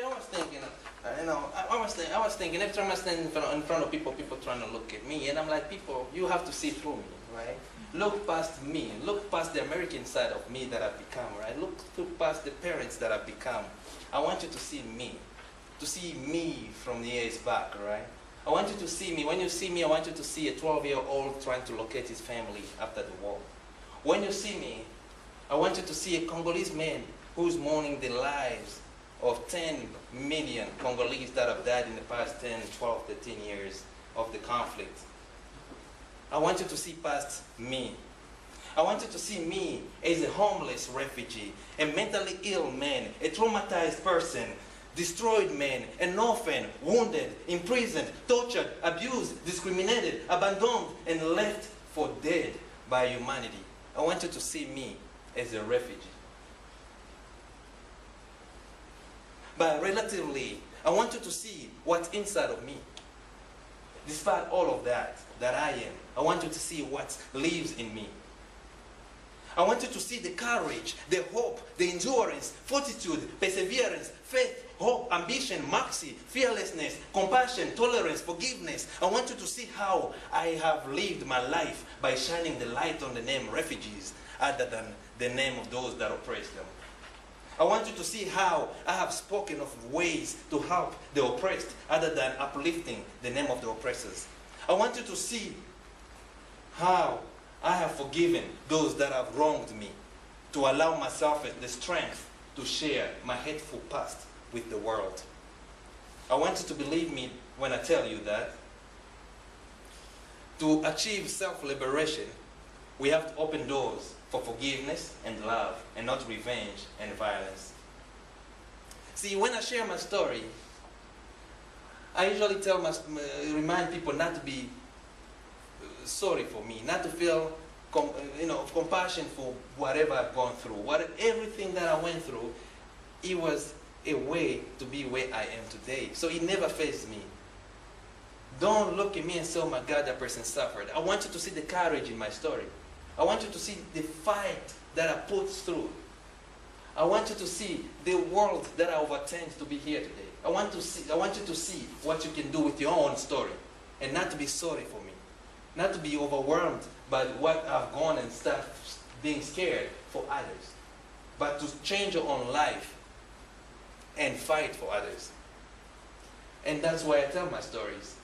I was thinking, I was thinking, every time I stand in front of people, people trying to look at me, and I'm like, people, you have to see through me, right? Look past me, look past the American side of me that I've become, right? Look past the parents that I've become. I want you to see me from the years back, right? I want you to see me. When you see me, I want you to see a 12-year-old trying to locate his family after the war. When you see me, I want you to see a Congolese man who's mourning the lives of 10 million Congolese that have died in the past 10, 12, 13 years of the conflict. I want you to see past me. I want you to see me as a homeless refugee, a mentally ill man, a traumatized person, destroyed man, an orphan, wounded, imprisoned, tortured, abused, discriminated, abandoned, and left for dead by humanity. I want you to see me as a refugee. But relatively, I want you to see what's inside of me. Despite all of that I am, I want you to see what lives in me. I want you to see the courage, the hope, the endurance, fortitude, perseverance, faith, hope, ambition, mercy, fearlessness, compassion, tolerance, forgiveness. I want you to see how I have lived my life by shining the light on the name refugees other than the name of those that oppress them. I want you to see how I have spoken of ways to help the oppressed other than uplifting the name of the oppressors. I want you to see how I have forgiven those that have wronged me, to allow myself the strength to share my hateful past with the world. I want you to believe me when I tell you that to achieve self-liberation, we have to open doors for forgiveness and love, and not revenge and violence. See, when I share my story, I usually remind people not to be sorry for me, not to feel compassion for whatever I've gone through. Everything that I went through, it was a way to be where I am today. So it never faced me. Don't look at me and say, oh my God, that person suffered. I want you to see the courage in my story. I want you to see the fight that I put through. I want you to see the world that I overturned to be here today. I want you to see what you can do with your own story, and not to be sorry for me, not to be overwhelmed by what I've gone and start being scared for others, but to change your own life and fight for others. And that's why I tell my stories.